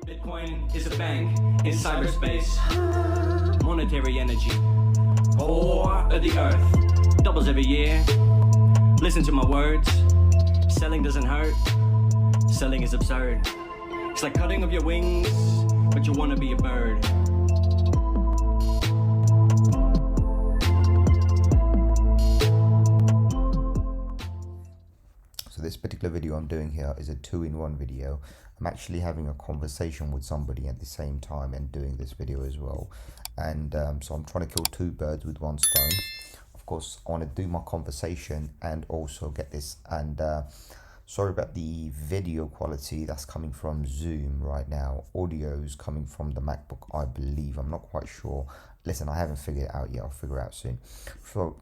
Bitcoin is a bank in cyberspace. Monetary energy, core of the earth. Doubles every year. Listen to my words. Selling doesn't hurt. Selling is absurd. It's like cutting off your wings, but you want to be a bird. So this particular video I'm doing here is a 2-in-1 video. I'm actually having a conversation with somebody at the same time and doing this video as well. And so I'm trying to kill two birds with one stone. Of course, I want to do my conversation and also get this. And sorry about the video quality that's coming from Zoom right now. Audio is coming from the MacBook, I believe. I'm not quite sure. Listen, I haven't figured it out yet. I'll figure it out soon. So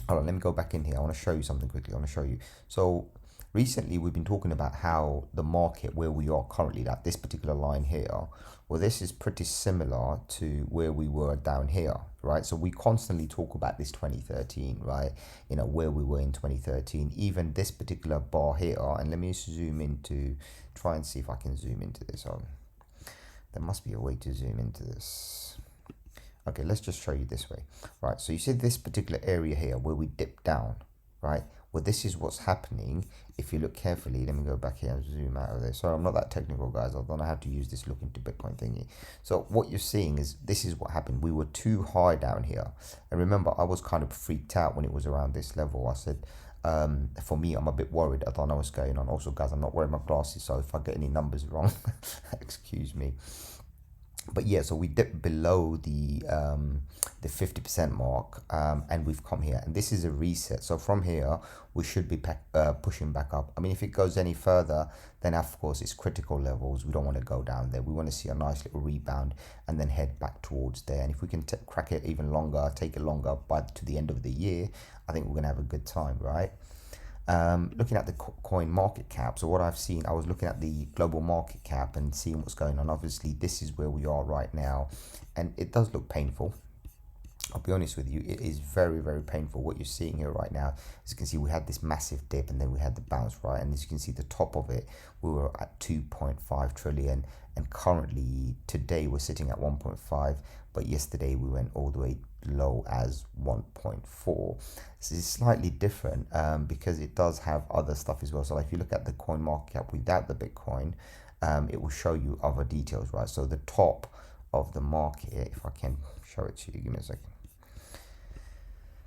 hold on, let me go back in here. I want to show you something quickly. I want to show you. So recently we've been talking about how the market, where we are currently, that this particular line here, well, this is pretty similar to where we were down here, right? So we constantly talk about this 2013, right? You know, where we were in 2013, even this particular bar here. And let me zoom into, try and see if I can zoom into this. Oh, there must be a way to zoom into this. Okay, let's just show you this way, right? So you see this particular area here where we dip down, right? Well, this is what's happening. If you look carefully, let me go back here and zoom out of this. So I'm not that technical, guys. I don't know how to use this look into Bitcoin thingy. So what you're seeing is this is what happened. We were too high down here. And remember, I was kind of freaked out when it was around this level. I said, for me, I'm a bit worried. I don't know what's going on. Also, guys, I'm not wearing my glasses. So if I get any numbers wrong, excuse me. But yeah, so we dipped below the 50% mark, and we've come here, and this is a reset. So from here we should be pushing back up. I mean, if it goes any further, then of course it's critical levels. We don't want to go down there. We want to see a nice little rebound and then head back towards there. And if we can crack it even longer, take it longer, but to the end of the year, I think we're gonna have a good time, right? Looking at the coin market cap, so what I've seen, I was looking at the global market cap and seeing what's going on. Obviously this is where we are right now, and it does look painful. I'll be honest with you, it is very, very painful. What you're seeing here right now, as you can see, we had this massive dip and then we had the bounce, right? And as you can see, the top of it, we were at 2.5 trillion, and currently today we're sitting at 1.5, but yesterday we went all the way low as 1.4. This is slightly different because it does have other stuff as well. So if you look at the coin market cap without the Bitcoin, it will show you other details, right? So the top of the market, if I can show it to you, give me a second.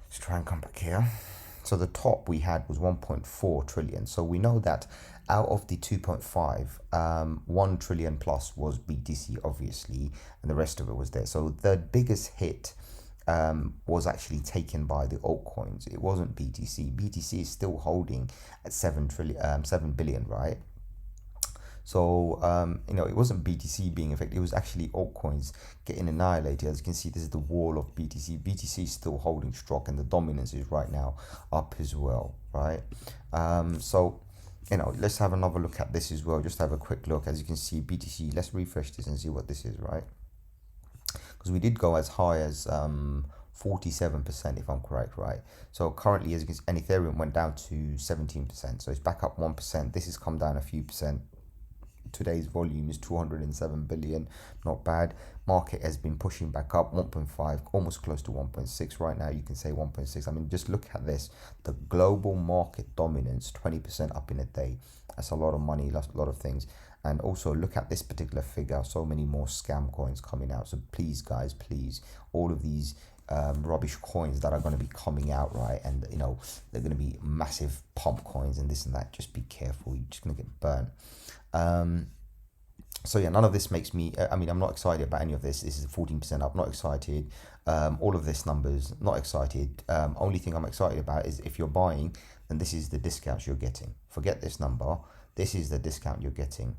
Let's try and come back here. So the top we had was 1.4 trillion. So we know that out of the 2.5, 1 trillion plus was BTC, obviously, and the rest of it was there. So the biggest hit was actually taken by the altcoins. It wasn't BTC. BTC is still holding at 7 billion, right? So, you know, it wasn't BTC being affected. It was actually altcoins getting annihilated. As you can see, this is the wall of BTC. BTC is still holding strong, and the dominance is right now up as well, right? So, you know, let's have another look at this as well. Just have a quick look. As you can see, BTC, let's refresh this and see what this is, right? Because we did go as high as 47%, if I'm correct, right? So currently, as you can see, and Ethereum went down to 17%. So it's back up 1%. This has come down a few percent. Today's volume is 207 billion, not bad. Market has been pushing back up 1.5, almost close to 1.6 right now. You can say 1.6. I mean, just look at this, the global market dominance, 20% up in a day. That's a lot of money, that's a lot of things. And also look at this particular figure, so many more scam coins coming out. So please, guys, please, all of these rubbish coins that are going to be coming out, right? And you know, they're going to be massive pump coins and this and that. Just be careful, you're just going to get burnt. So yeah, none of this makes me, I mean, I'm not excited about any of this. This is 14% up, not excited. All of this numbers, not excited. Only thing I'm excited about is if you're buying, then this is the discounts you're getting. Forget this number. This is the discount you're getting.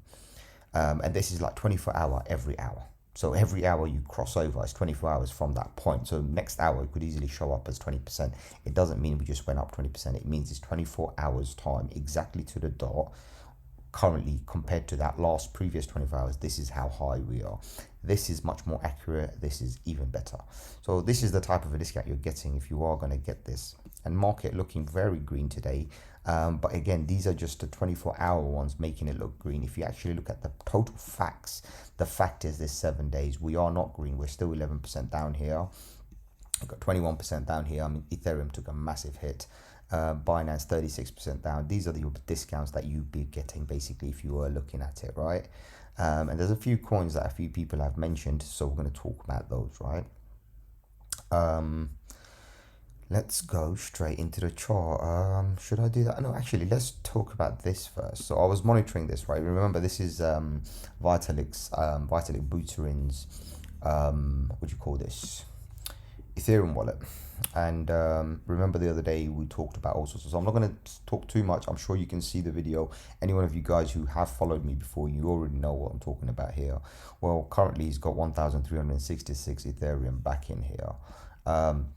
And this is like 24 hour, every hour. So every hour you cross over, it's 24 hours from that point. So next hour it could easily show up as 20%. It doesn't mean we just went up 20%. It means it's 24 hours time, exactly to the dot. Currently, compared to that last previous 24 hours, this is how high we are. This is much more accurate. This is even better. So this is the type of a discount you're getting if you are going to get this. and market looking very green today. But again, these are just the 24-hour ones making it look green. If you actually look at the total facts, the fact is this 7 days, we are not green. We're still 11% down here. We've got 21% down here. I mean, Ethereum took a massive hit. Binance 36% down. These are the discounts that you'd be getting basically if you were looking at it, right? And there's a few coins that a few people have mentioned, so we're going to talk about those, right? Let's go straight into the chart. Should I do that? No, actually, let's talk about this first. So I was monitoring this, right? Remember, this is Vitalik Buterin's what do you call this, Ethereum wallet. And remember the other day we talked about all sorts of, so I'm not going to talk too much. I'm sure you can see the video. Any one of you guys who have followed me before, you already know what I'm talking about here. Well, currently he's got 1,366 Ethereum back in here.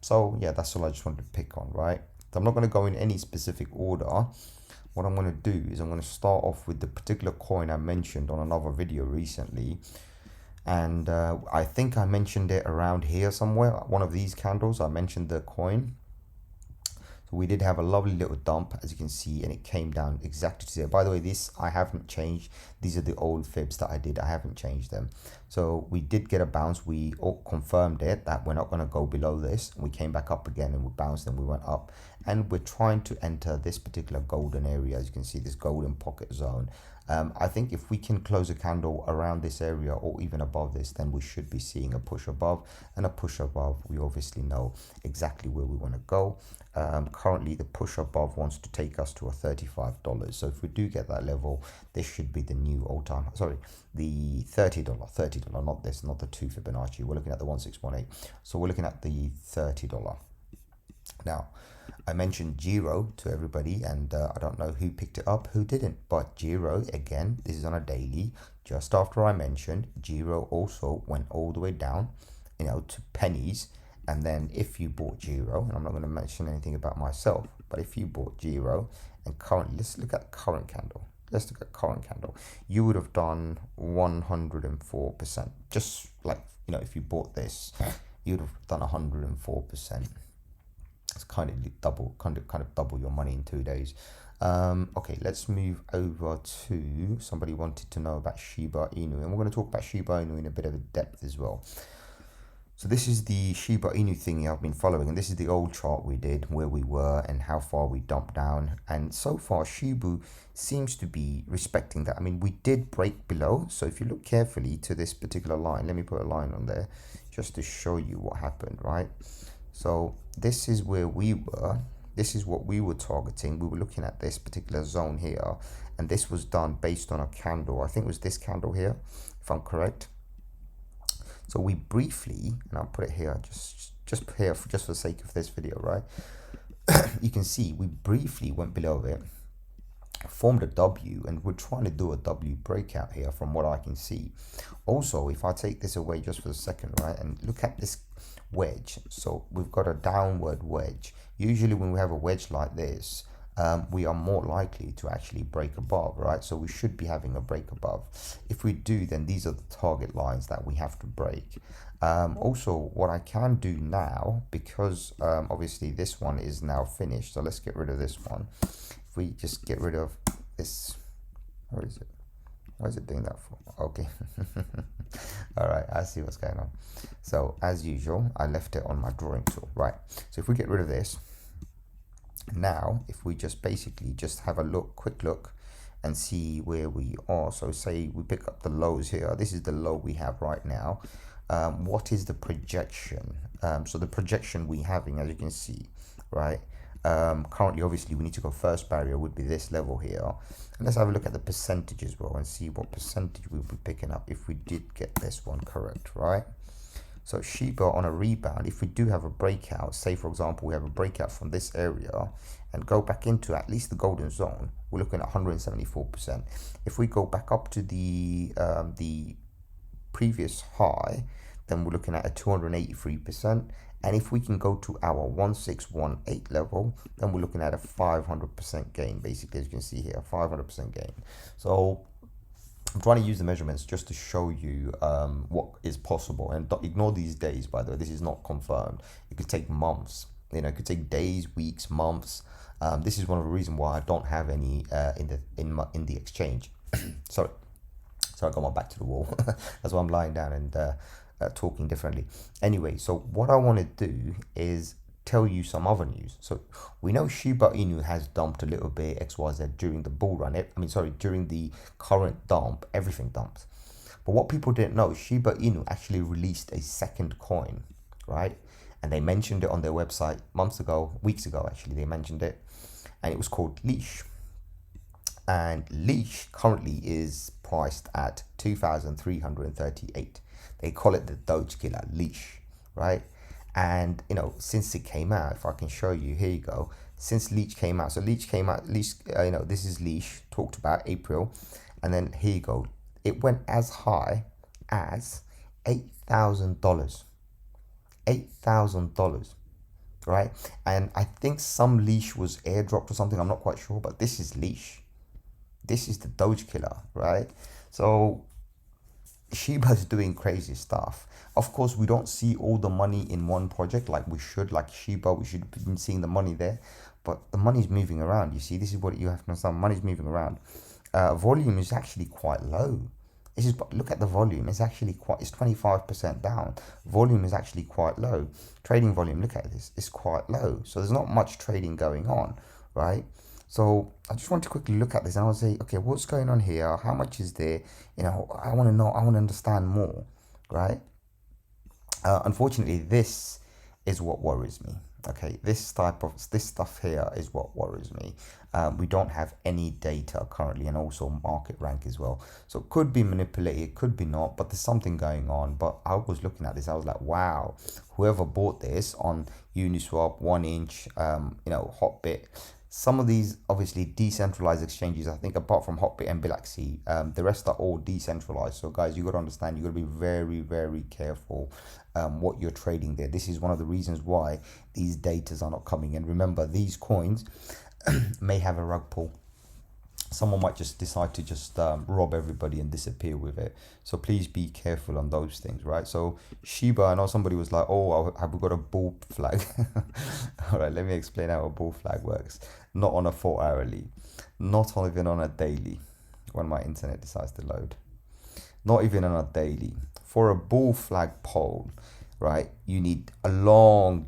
So yeah, that's all I just wanted to pick on, right? So I'm not going to go in any specific order. What I'm going to do is I'm going to start off with the particular coin I mentioned on another video recently. And I think I mentioned it around here somewhere, one of these candles. I mentioned the coin. So we did have a lovely little dump, as you can see, and it came down exactly to there. By the way, this I haven't changed. These are the old fibs that I did. I haven't changed them. So we did get a bounce. We all confirmed it that we're not going to go below this. We came back up again and we bounced and we went up. And we're trying to enter this particular golden area, as you can see, this golden pocket zone. I think if we can close a candle around this area or even above this, then we should be seeing a push above, and a push above, we obviously know exactly where we want to go. Currently, the push above wants to take us to a $35. So if we do get that level, this should be the new all-time, sorry, the $30, not this, not the 2 Fibonacci. We're looking at the 1618. So we're looking at the $30. Now, I mentioned Jiro to everybody, and I don't know who picked it up, who didn't. But Jiro, again, this is on a daily. Just after I mentioned, Jiro also went all the way down, you know, to pennies. And then if you bought Jiro, and I'm not going to mention anything about myself, but if you bought Jiro, and currently, let's look at current candle. Let's look at current candle. You would have done 104%. Just like, you know, if you bought this, you would have done 104%. It's kind of double your money in 2 days. Okay, let's move over to, somebody wanted to know about Sheba Inu, and we're going to talk about Sheba Inu in a bit of a depth as well. So this is the Sheba Inu thingy I've been following, and this is the old chart we did, where we were and how far we dumped down. And so far, Shibu seems to be respecting that. I mean, we did break below. So if you look carefully to this particular line, let me put a line on there just to show you what happened, right? So this is where we were. This is what we were targeting. We were looking at this particular zone here, and this was done based on a candle. I think it was this candle here, if I'm correct. So we briefly, and I'll put it here, just here for the sake of this video, right? You can see we briefly went below it, formed a W, and we're trying to do a W breakout here from what I can see. Also, if I take this away just for a second, right, and look at this wedge. So we've got a downward wedge. Usually when we have a wedge like this, we are more likely to actually break above, right? So we should be having a break above. If we do, then these are the target lines that we have to break. Also, what I can do now, because obviously this one is now finished, so let's get rid of this one. If we just get rid of this, where is it? Why is it doing that for? Okay. All right, I see what's going on. So as usual, I left it on my drawing tool, right? So if we get rid of this, now if we just basically just have a look, quick look, and see where we are. So say we pick up the lows here. This is the low we have right now. What is the projection? So the projection we're having, as you can see, right? Currently, obviously, we need to go first barrier would be this level here. And let's have a look at the percentage as well and see what percentage we'll be picking up if we did get this one correct, right? So Sheba on a rebound, if we do have a breakout, say for example, we have a breakout from this area and go back into at least the golden zone, we're looking at 174%. If we go back up to the previous high, then we're looking at a 283%. And if we can go to our 1618 level, then we're looking at a 500% gain, basically, as you can see here, 500% gain. So I'm trying to use the measurements just to show you what is possible. And don't ignore these days, by the way. This is not confirmed. It could take months You know, it could take days, weeks, months. This is one of the reasons why I don't have any in the exchange. Sorry, I got my back to the wall. That's why I'm lying down and talking differently. Anyway, so what I want to do is tell you some other news. So we know Shiba Inu has dumped a little bit XYZ during the bull run. During the current dump, everything dumps. But what people didn't know, Shiba Inu actually released a second coin, right? And they mentioned it on their website weeks ago actually, they mentioned it. And it was called Leash. And Leash currently is priced at 2,338. They call it the Doge Killer, Leash, right? And, you know, since it came out, if I can show you, here you go. Since Leash came out, this is Leash, talked about April. And then here you go. It went as high as $8,000. $8,000, right? And I think some Leash was airdropped or something. I'm not quite sure, but this is Leash. This is the Doge Killer, right? So Sheba's doing crazy stuff. Of course, we don't see all the money in one project like we should. Like Sheba, we should be seeing the money there, but the money's moving around. You see, this is what you have to understand. Money's moving around. Volume is actually quite low. Look at the volume. It's 25% down. Volume is actually quite low. Trading volume, look at this, it's quite low. So there's not much trading going on, right? So I just want to quickly look at this and I'll say, okay, what's going on here? How much is there? You know, I want to know, I want to understand more, right? Unfortunately, this is what worries me. Okay, this stuff here is what worries me. We don't have any data currently, and also market rank as well. So it could be manipulated, it could be not, but there's something going on. But I was looking at this, I was like, wow, whoever bought this on Uniswap, 1inch, Hotbit, some of these obviously decentralized exchanges, I think apart from Hotbit and Bilaxi, the rest are all decentralized. So guys, you got to understand, you got to be very, very careful what you're trading there. This is one of the reasons why these datas are not coming in. Remember, these coins may have a rug pull. Someone might just decide to just rob everybody and disappear with it. So please be careful on those things, right? So Sheba, I know somebody was like, oh, have we got a bull flag? All right, let me explain how a bull flag works. Not on a 4-hourly, not even on a daily, when my internet decides to load. Not even on a daily. For a bull flag pole, right, you need a long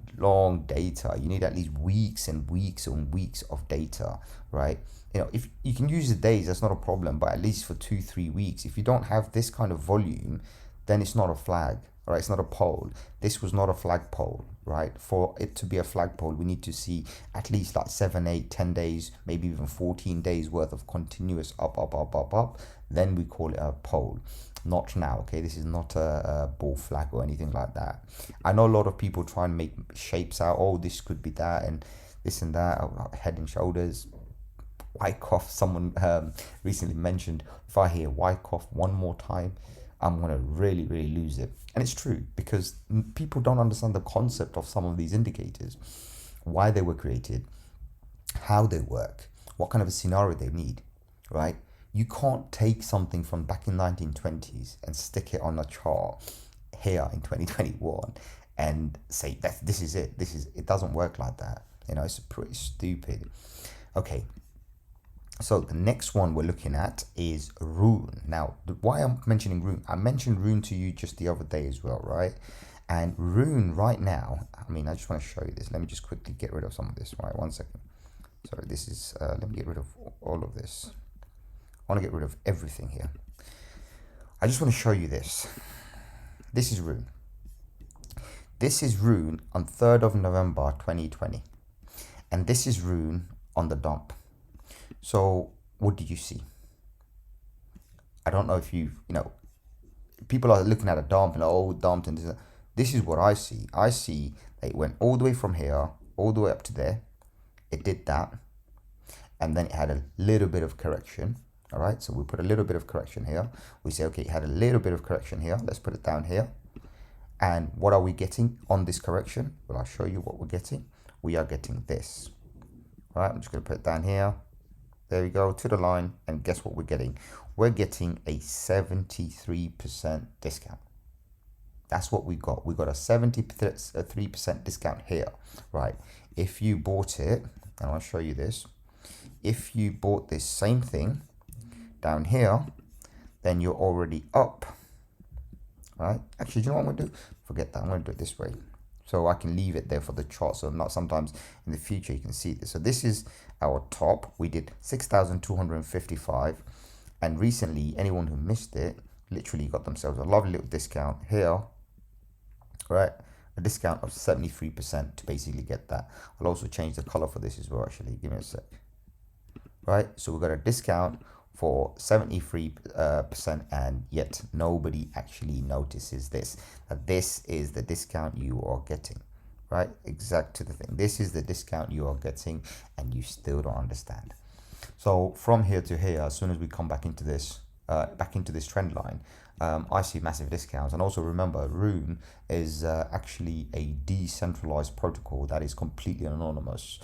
data. You need at least weeks and weeks and weeks of data, right? You know, if you can use the days, that's not a problem, but at least for 2-3 weeks. If you don't have this kind of volume, then it's not a flag, right? It's not a pole. This was not a flag pole, right? For it to be a flag pole, we need to see at least like 7, 8, 10 days, maybe even 14 days worth of continuous up. Then we call it a pole. Not now, okay? This is not a bull flag or anything like that. I know a lot of people try and make shapes out. Oh, this could be that and this and that. Head and shoulders. Wyckoff. Someone recently mentioned, if I hear Wyckoff one more time, I'm gonna really lose it. And it's true, because people don't understand the concept of some of these indicators, why they were created, how they work, what kind of a scenario they need, right? You can't take something from back in 1920s and stick it on a chart here in 2021 and say that this is it. It doesn't work like that. You know, it's pretty stupid. Okay. So the next one we're looking at is RUNE. Now, why I'm mentioning RUNE, I mentioned RUNE to you just the other day as well, right? And RUNE right now, I just want to show you this. Let me just quickly get rid of some of this, right? 1 second. Sorry, this is, let me get rid of all of this. I want to get rid of everything here. I just want to show you this. This is RUNE. This is RUNE on 3rd of November 2020. And this is RUNE on the dump. So what did you see? I don't know if people are looking at a dump and dumped and this is what I see. I see that it went all the way from here, all the way up to there. It did that. And then it had a little bit of correction. All right, so we put a little bit of correction here. We say, okay, it had a little bit of correction here. Let's put it down here. And what are we getting on this correction? Well, I'll show you what we're getting. We are getting this. All right, I'm just going to put it down here. There we go, to the line. And guess what we're getting? We're getting a 73% discount. That's what we got. We got a 73% discount here, right? If you bought it, and I'll show you this, if you bought this same thing down here, then you're already up, right? Actually, do you know what I'm gonna do? Forget that, I'm gonna do it this way. So I can leave it there for the chart, so not sometimes in the future you can see this. So this is our top. We did 6,255, and recently anyone who missed it literally got themselves a lovely little discount here, right? A discount of 73% to basically get that. I'll also change the color for this as well, actually. Give me a sec. Right, so we've got a discount for 73%, and yet nobody actually notices this, that this is the discount you are getting, right? Exact to the thing. This is the discount you are getting, and you still don't understand. So from here to here, as soon as we come back into this trend line, I see massive discounts. And also remember, RUNE is actually a decentralized protocol that is completely anonymous.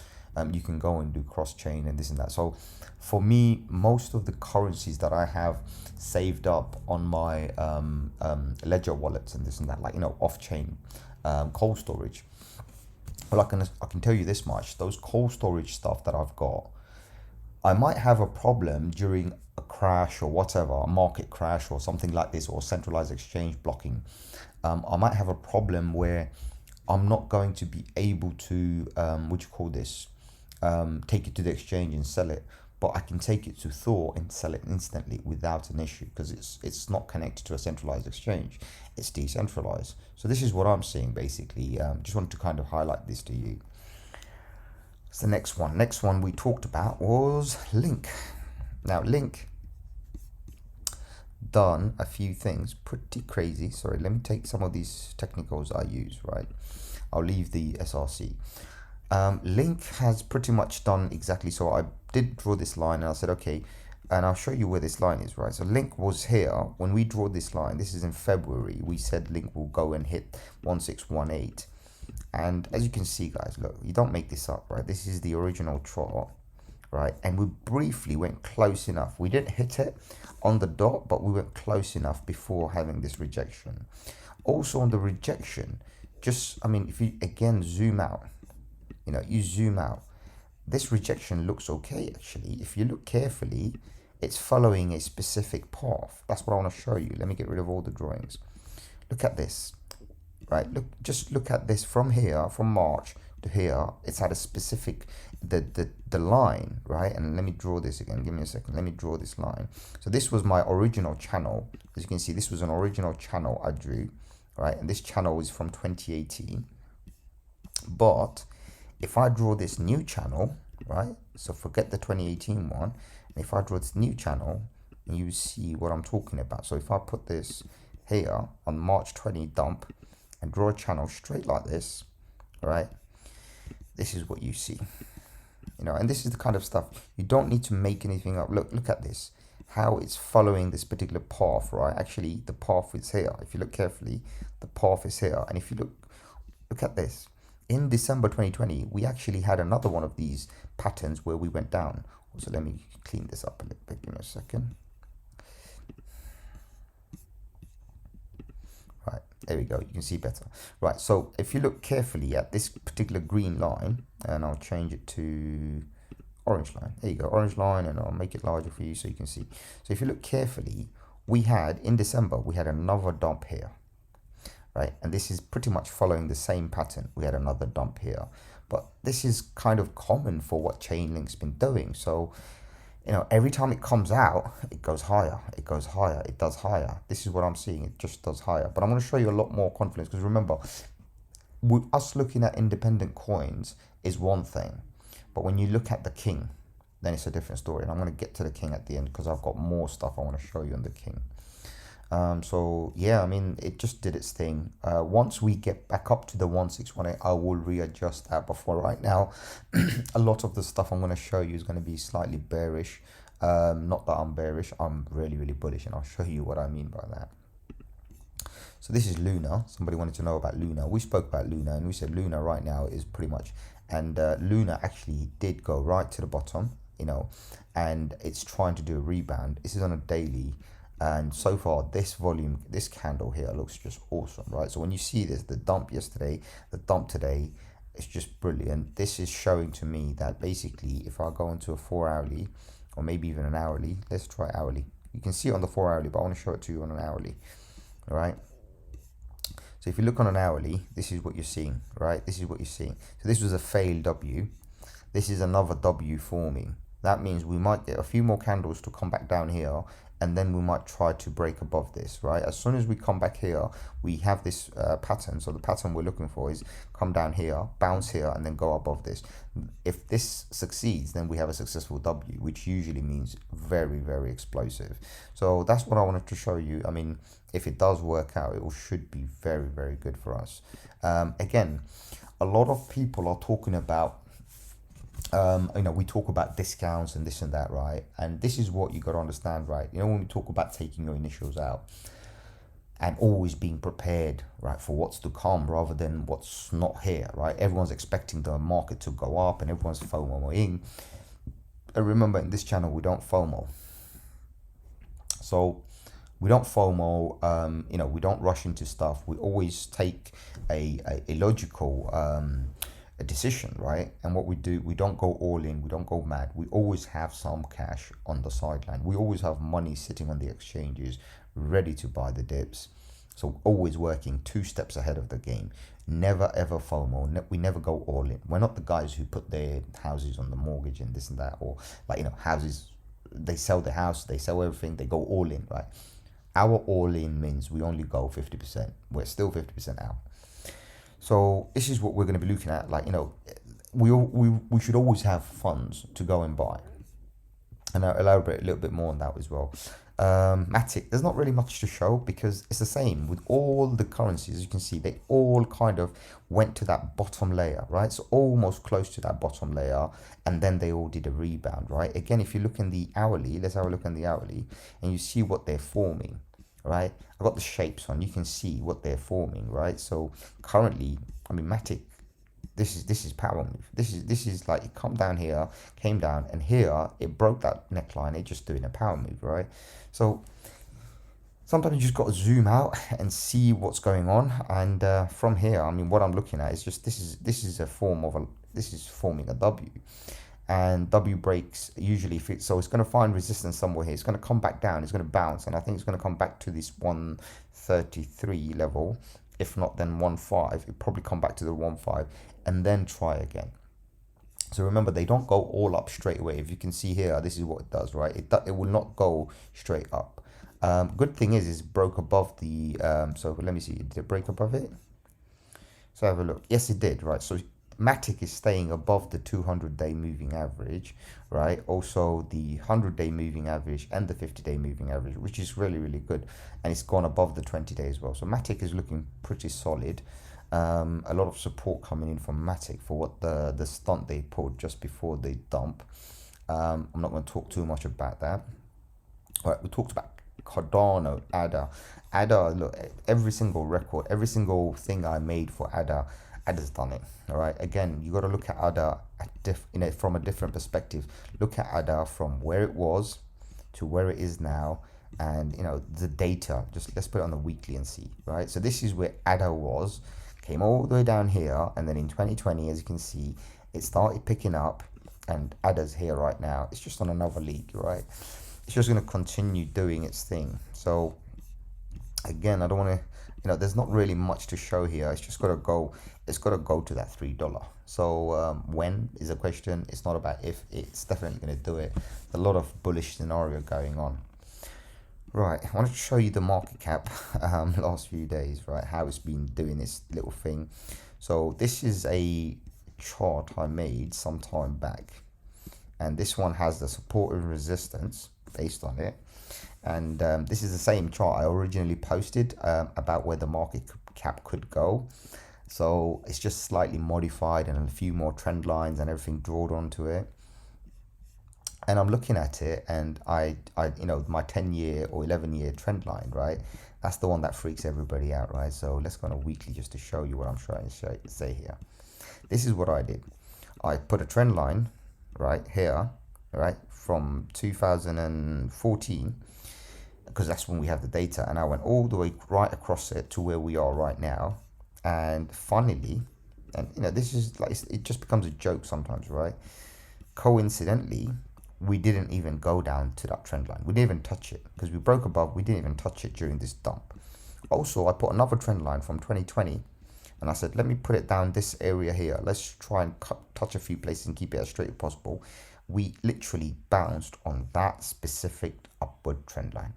You can go and do cross-chain and this and that. So for me, most of the currencies that I have saved up on my ledger wallets and this and that, like, you know, off-chain cold storage, well, I can tell you this much: those cold storage stuff that I've got, I might have a problem during a crash or whatever, a market crash or something like this, or centralized exchange blocking. I might have a problem where I'm not going to be able to take it to the exchange and sell it, but I can take it to Thor and sell it instantly without an issue, because it's not connected to a centralized exchange. It's decentralized. So this is what I'm seeing basically. Just wanted to kind of highlight this to you. So next one we talked about was Link. Now Link done a few things pretty crazy. Sorry, let me take some of these technicals I use, right? I'll leave the SRC. Link has pretty much done exactly so. I did draw this line and I said, okay, and I'll show you where this line is, right? So Link was here when we draw this line. This is in February. We said Link will go and hit 1618. And as you can see, guys, look, you don't make this up, right? This is the original chart, right? And we briefly went close enough. We didn't hit it on the dot, but we went close enough before having this rejection. Also on the rejection, just, I mean, if you again zoom out, you know, you zoom out, this rejection looks okay, actually. If you look carefully, it's following a specific path. That's what I want to show you. Let me get rid of all the drawings. Look at this, right? Look, just look at this from here, from March to here. It's at a specific, the line, right? And let me draw this again. Give me a second. Let me draw this line. So this was my original channel. As you can see, this was an original channel I drew, right? And this channel is from 2018. But if I draw this new channel, right? So forget the 2018 one. And if I draw this new channel, you see what I'm talking about. So if I put this here on March 20 dump and draw a channel straight like this, right? This is what you see, you know, and this is the kind of stuff you don't need to make anything up. Look at this, how it's following this particular path, right? Actually, the path is here. If you look carefully, the path is here. And if you look at this, in December 2020, we actually had another one of these patterns where we went down. So let me clean this up a little bit. Give me a second. Right, there we go. You can see better. Right, so if you look carefully at this particular green line, and I'll change it to orange line. There you go, orange line, and I'll make it larger for you so you can see. So if you look carefully, we had, in December, we had another dump here. Right, and this is pretty much following the same pattern. We had another dump here, but this is kind of common for what Chainlink's been doing. So, you know, every time it comes out, it goes higher, it goes higher, it does higher. This is what I'm seeing. It just does higher. But I'm going to show you a lot more confidence, because remember, us looking at independent coins is one thing, but when you look at the king, then it's a different story. And I'm going to get to the king at the end, because I've got more stuff I want to show you on the king. So yeah, I mean, it just did its thing. Once we get back up to the 1618, I will readjust that. But for right now, a lot of the stuff I'm going to show you is going to be slightly bearish. Not that I'm bearish, I'm really, really bullish, and I'll show you what I mean by that. So this is Luna. Somebody wanted to know about Luna. We spoke about Luna, and we said Luna right now is pretty much, and Luna actually did go right to the bottom, you know, and it's trying to do a rebound. This is on a daily. And so far, this volume, this candle here looks just awesome, right? So when you see this, the dump yesterday, the dump today, it's just brilliant. This is showing to me that basically, if I go into a 4-hourly, or maybe even an hourly, let's try hourly. You can see it on the 4-hourly, but I want to show it to you on an hourly, all right? So if you look on an hourly, this is what you're seeing, right? This is what you're seeing. So this was a failed W. This is another W forming. That means we might get a few more candles to come back down here, and then we might try to break above this, right? As soon as we come back here, we have this pattern. So the pattern we're looking for is come down here, bounce here, and then go above this. If this succeeds, then we have a successful W, which usually means very, very explosive. So that's what I wanted to show you. I mean, if it does work out, it should be very, very good for us. Again, a lot of people are talking about, you know, we talk about discounts and this and that, right? And this is what you got to understand, right? You know, when we talk about taking your initials out and always being prepared, right, for what's to come rather than what's not here, right? Everyone's expecting the market to go up and everyone's FOMOing. And remember, in this channel, we don't FOMO. So we don't FOMO, you know, we don't rush into stuff. We always take a logical a decision, right? And what we do, we don't go all in, we don't go mad. We always have some cash on the sideline. We always have money sitting on the exchanges ready to buy the dips. So always working 2 steps ahead of the game. Never ever FOMO. We never go all in. We're not the guys who put their houses on the mortgage and this and that, or like, you know, houses, they sell the house, they sell everything, they go all in, right? Our all in means we only go 50%. We're still 50% out. So this is what we're going to be looking at. Like, you know, we should always have funds to go and buy. And I'll elaborate a little bit more on that as well. MATIC, there's not really much to show because it's the same with all the currencies. As you can see, they all kind of went to that bottom layer, right? So almost close to that bottom layer, and then they all did a rebound, right? Again, if you look in the hourly, let's have a look in the hourly, and you see what they're forming, right? I've got the shapes on, you can see what they're forming, right? So currently, I mean, MATIC, this is power move. This is like it come down here, came down, and here it broke that neckline. It just doing a power move, right? So sometimes you just got to zoom out and see what's going on. And from here, I mean, what I'm looking at is just this is a form of this is forming a W. And W breaks usually fit, so it's going to find resistance somewhere here. It's going to come back down, it's going to bounce, and I think it's going to come back to this 133 level. If not, then 1.5. It'll probably come back to the 1.5 and then try again. So remember, they don't go all up straight away. If you can see here, this is what it does, right? It will not go straight up. Good thing is it broke above the, so let me see, did it break above it? So have a look. Yes, it did, right? So MATIC is staying above the 200-day moving average, right? Also the 100-day moving average and the 50-day moving average, which is really, really good. And it's gone above the 20-day as well. So MATIC is looking pretty solid. A lot of support coming in from MATIC for what the stunt they pulled just before they dump. I'm not going to talk too much about that. All right, we talked about Cardano, ADA, look, every single record, every single thing I made for ADA's done it. All right, again, you got to look at ADA from a different perspective. Look at ADA from where it was to where it is now, and you know the data. Just let's put it on the weekly and see, right? So this is where ADA was, came all the way down here, and then in 2020, as you can see, it started picking up, and ADA's here right now. It's just on another league, right? It's just going to continue doing its thing. So again, I don't want to, you know, there's not really much to show here. It's just got to go. It's got to go to that $3. So when is a question. It's not about if. It's definitely going to do it. A lot of bullish scenario going on. Right, I wanted to show you the market cap last few days, right? How it's been doing this little thing. So this is a chart I made some time back, and this one has the support and resistance based on it. And this is the same chart I originally posted about where the market cap could go. So it's just slightly modified and a few more trend lines and everything drawn onto it. And I'm looking at it, and I you know, my 10-year or 11-year trend line, right? That's the one that freaks everybody out, right? So let's go on a weekly just to show you what I'm trying to say here. This is what I did. I put a trend line right here, right, from 2014. because that's when we have the data, and I went all the way right across it to where we are right now. And finally, and you know, this is like, it just becomes a joke sometimes, right? Coincidentally, we didn't even go down to that trend line. We didn't even touch it because we broke above. We didn't even touch it during this dump. Also, I put another trend line from 2020, and I said, let me put it down this area here. Let's try and touch a few places and keep it as straight as possible. We literally bounced on that specific upward trend line.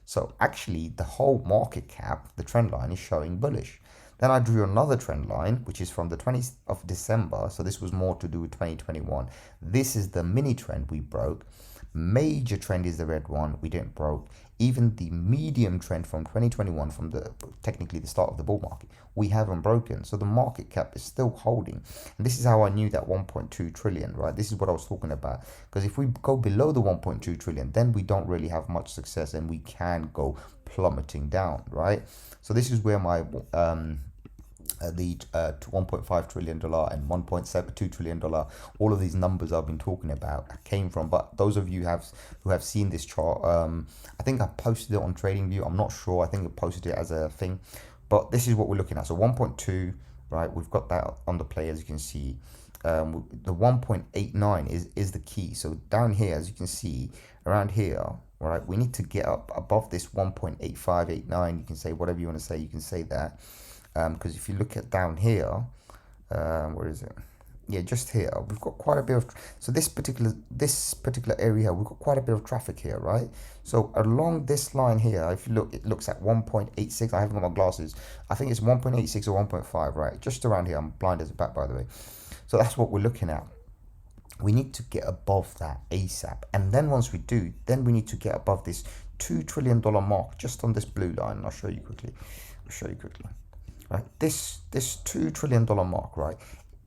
So actually, the whole market cap, the trend line, is showing bullish. Then I drew another trend line, which is from the 20th of December. So this was more to do with 2021. This is the mini trend we broke. Major trend is the red one. We didn't broke. Even the medium trend from 2021, from the technically the start of the bull market, we haven't broken. So the market cap is still holding. And this is how I knew that 1.2 trillion, right? This is what I was talking about. Because if we go below the 1.2 trillion, then we don't really have much success and we can go plummeting down, right? So this is where my the $1.5 trillion and $1.72 trillion, all of these numbers I've been talking about came from. But those of you who have seen this chart, I think I posted it on TradingView. I'm not sure. I think I posted it as a thing. But this is what we're looking at. So 1.2, right? We've got that on the play, as you can see. The 1.89 is the key. So down here, as you can see, around here, right, we need to get up above this 1.8589. You can say whatever you want to say. You can say that. Because if you look at down here, where is it? Yeah, just here, we've got quite a bit of, so this particular area, we've got quite a bit of traffic here, right? So along this line here, if you look, it looks at 1.86. I haven't got my glasses. I think it's 1.86 or 1.5, right? Just around here. I'm blind as a bat, by the way. So that's what we're looking at. We need to get above that ASAP. And then once we do, then we need to get above this $2 trillion mark just on this blue line. And I'll show you quickly. Right, this $2 trillion mark, right?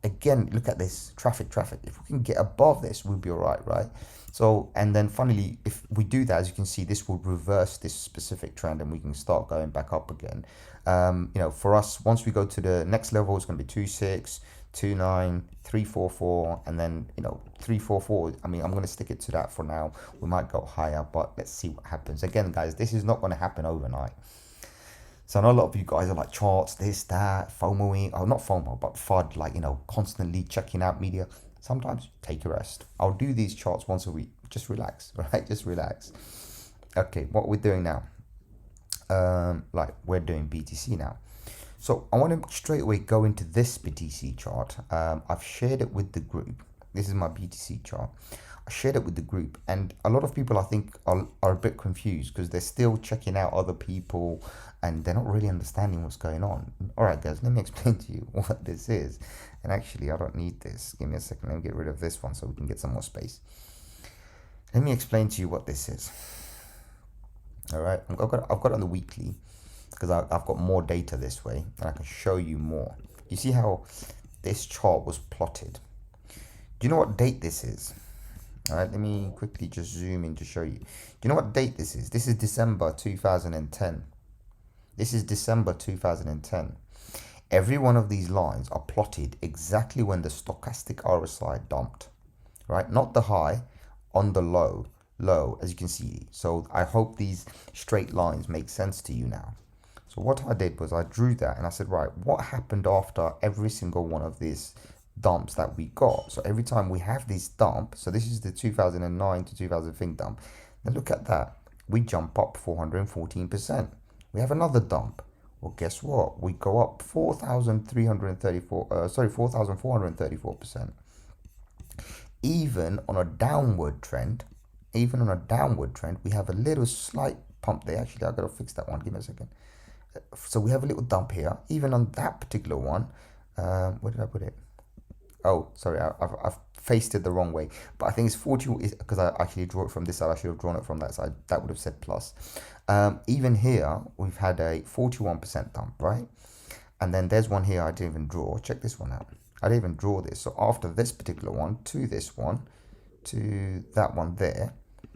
Again, look at this traffic. If we can get above this, we'll be all right? So, and then finally, if we do that, as you can see, this will reverse this specific trend and we can start going back up again. You know, for us, once we go to the next level, it's going to be 2.6, 2.9, 3.44, and then, you know, 3.44. I mean, I'm going to stick it to that for now. We might go higher, but let's see what happens. Again, guys, this is not going to happen overnight. So I know a lot of you guys are like charts, this, that, FOMOing, oh, not FOMO, but FUD, like, you know, constantly checking out media. Sometimes take a rest. I'll do these charts once a week. Just relax, right? Just relax. Okay, what we're doing now, like we're doing BTC now. So I want to straight away go into this BTC chart. I've shared it with the group. This is my BTC chart. I shared it with the group, and a lot of people I think are a bit confused because they're still checking out other people and they're not really understanding what's going on. All right, guys, let me explain to you what this is. And actually, I don't need this. Give me a second. Let me get rid of this one so we can get some more space. Let me explain to you what this is. All right, I've got it on the weekly because I've got more data this way and I can show you more. You see how this chart was plotted? Do you know what date this is? All right, let me quickly just zoom in to show you. Do you know what date this is? This is December 2010. This is December 2010. Every one of these lines are plotted exactly when the stochastic RSI dumped, right? Not the high, on the low, as you can see. So I hope these straight lines make sense to you now. So what I did was I drew that and I said, right, what happened after every single one of these dumps that we got? So every time we have this dump, so this is the 2009 to 2000 thing dump, now look at that, we jump up 414%. We have another dump. Well, guess what? We go up 4,434%. Even on a downward trend, we have a little slight pump there. Actually, I gotta fix that one. Give me a second. So we have a little dump here. Even on that particular one, where did I put it? Oh, sorry, I've faced it the wrong way. But I think it's 40, because I actually drew it from this side. I should have drawn it from that side. That would have said plus. Even here, we've had a 41% dump, right? And then there's one here I didn't even draw. Check this one out. I didn't even draw this. So after this particular one, to this one, to that one there,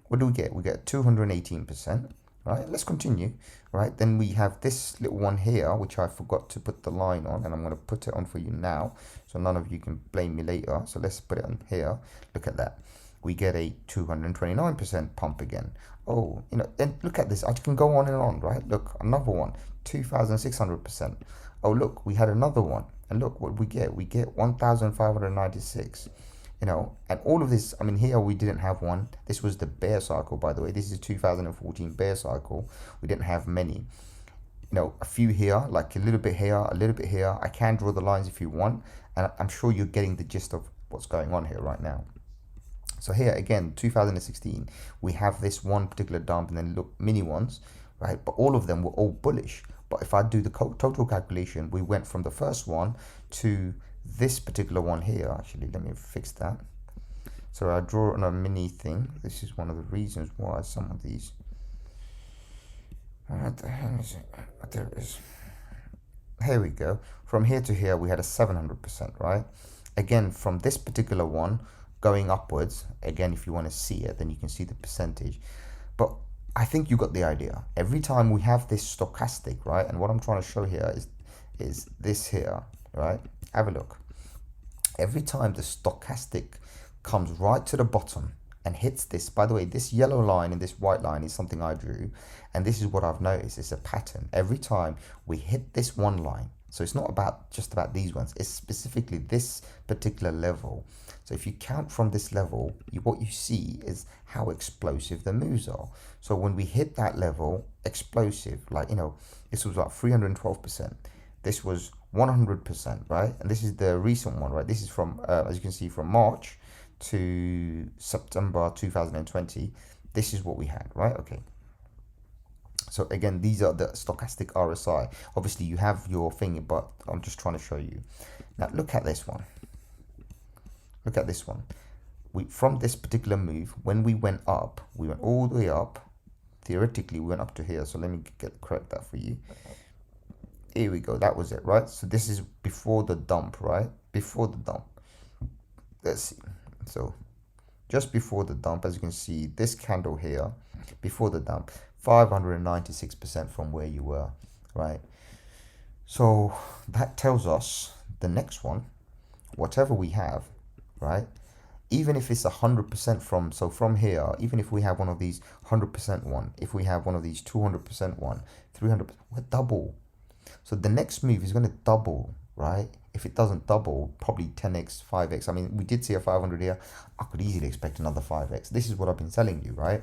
what do we get? We get 218%. Right, let's continue. Right, then we have this little one here, which I forgot to put the line on, and I'm going to put it on for you now, so none of you can blame me later. So let's put it on here. Look at that. we get a 229% pump again. Oh, you know, then look at this. I can go on and on, right? Look, another one, 2,600%. Oh, look, we had another one. And look what we get. We get 1,596. You know, and all of this, I mean, here we didn't have one. This was the bear cycle, by the way. This is 2014 bear cycle. We didn't have many. You know, a few here, like a little bit here, a little bit here. I can draw the lines if you want. And I'm sure you're getting the gist of what's going on here right now. So here again, 2016, we have this one particular dump and then look, mini ones, right? But all of them were all bullish. But if I do the total calculation, we went from the first one to this particular one here. Actually, let me fix that. So I draw on a mini thing. This is one of the reasons why some of these. What the hell is it? There it is. Here we go. From here to here, we had a 700%, right? Again, from this particular one going upwards, again, if you want to see it, then you can see the percentage. But I think you got the idea. Every time we have this stochastic, right? And what I'm trying to show here is this here, right? Have a look. Every time the stochastic comes right to the bottom and hits this, by the way, this yellow line and this white line is something I drew, and this is what I've noticed. It's a pattern. Every time we hit this one line, so it's not about just about these ones, it's specifically this particular level. So if you count from this level, what you see is how explosive the moves are. So when we hit that level, explosive, like, you know, this was like 312%. This was 100%, right? And this is the recent one, right? This is from, as you can see, from March to September 2020. This is what we had, right? Okay. So again, these are the stochastic RSI. Obviously, you have your thing, but I'm just trying to show you. Now, look at this one. Look at this one. From this particular move, when we went up, we went all the way up. Theoretically, we went up to here. So let me correct that for you. Here we go. That was it, right? So this is before the dump, right? Before the dump. Let's see. So just before the dump, as you can see, this candle here, before the dump, 596% from where you were, right? So that tells us the next one, whatever we have, right? Even if it's 100% from, so from here, even if we have one of these 100% one, if we have one of these 200% one, 300%, we're double. So the next move is going to double, right? If it doesn't double, probably 10x, 5x. I mean, we did see a 500 here. I could easily expect another 5x. This is what I've been telling you, right?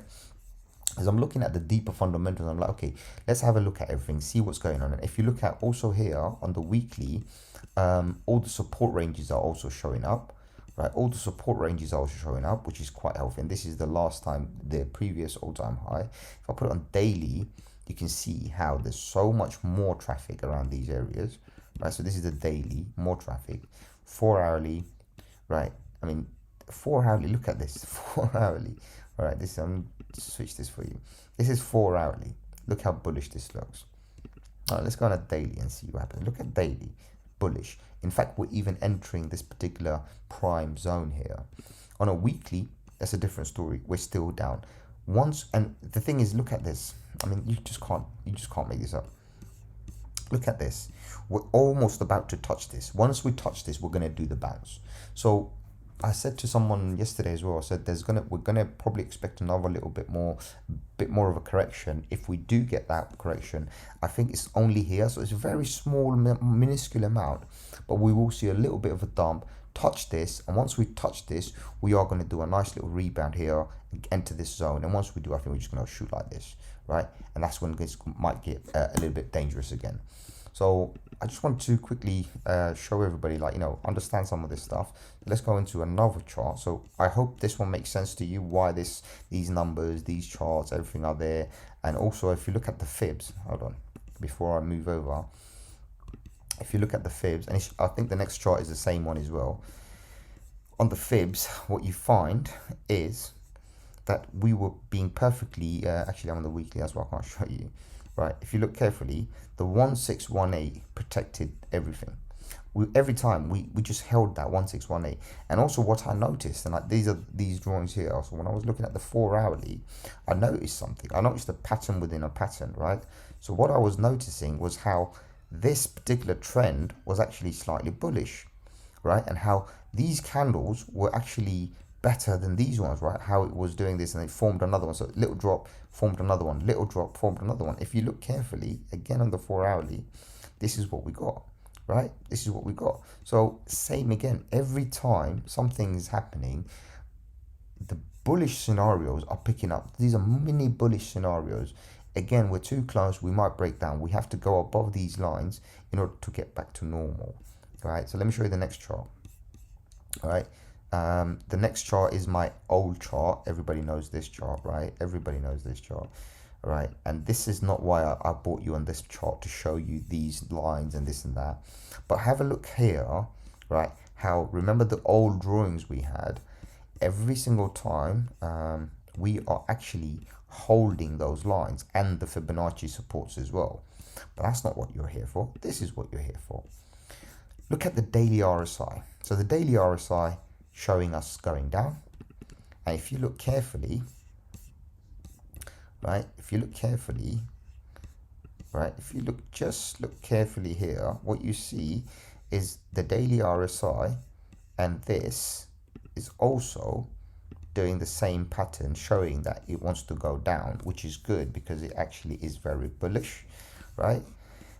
As I'm looking at the deeper fundamentals, I'm like, okay, let's have a look at everything, see what's going on. And if you look at also here on the weekly, all the support ranges are also showing up, right? All the support ranges are also showing up, which is quite healthy. And this is the last time, the previous all-time high. If I put it on daily, you can see how there's so much more traffic around these areas, right? So this is the daily, more traffic. 4 hourly, right? I mean, 4 hourly, look at this, 4 hourly. All right, this, switch this for you. This is 4 hourly. Look how bullish this looks. All right, let's go on a daily and see what happens. Look at daily, bullish. In fact, we're even entering this particular prime zone here. On a weekly, that's a different story. We're still down. Once, and the thing is, look at this. I mean, you just can't make this up. Look at this. We're almost about to touch this. Once we touch this, we're gonna do the bounce. So I said to someone yesterday as well, I said we're gonna probably expect another little bit more of a correction. If we do get that correction, I think it's only here, so it's a very small, minuscule amount, but we will see a little bit of a dump, touch this, and once we touch this, we are going to do a nice little rebound here, enter this zone, and once we do, I think we're just going to shoot like this, right? And that's when this might get a little bit dangerous again. So I just want to quickly show everybody, like, you know, understand some of this stuff. Let's go into another chart. So I hope this one makes sense to you, why these numbers, these charts, everything are there. And also, if you look at the fibs, hold on, before I move over, if you look at the fibs, and I think the next chart is the same one as well. On the fibs, what you find is that we were being perfectly, actually I'm on the weekly, that's why I can't show you. Right, if you look carefully, the 1618 protected everything. Every time we just held that 1618. And also what I noticed, and like these drawings here, so when I was looking at the 4 hourly, I noticed something. I noticed a pattern within a pattern, right? So what I was noticing was how this particular trend was actually slightly bullish, right? And how these candles were actually better than these ones, right? How it was doing this and it formed another one. So little drop, formed another one, little drop, formed another one. If you look carefully, again on the 4 hourly, this is what we got, right? This is what we got. So same again, every time something is happening, the bullish scenarios are picking up. These are mini bullish scenarios. Again, we're too close, we might break down. We have to go above these lines in order to get back to normal. All right, so let me show you the next chart. All right, the next chart is my old chart. Everybody knows this chart, right? Everybody knows this chart. All right, and this is not why I brought you on this chart to show you these lines and this and that, but have a look here, right? How, remember the old drawings we had? Every single time we are actually holding those lines and the Fibonacci supports as well. But that's not what you're here for. This is what you're here for. Look at the daily RSI. So the daily RSI showing us going down. And if you look carefully, right, if you look carefully, right, if you look, just look carefully here, what you see is the daily RSI, and this is also doing the same pattern, showing that it wants to go down, which is good because it actually is very bullish, right?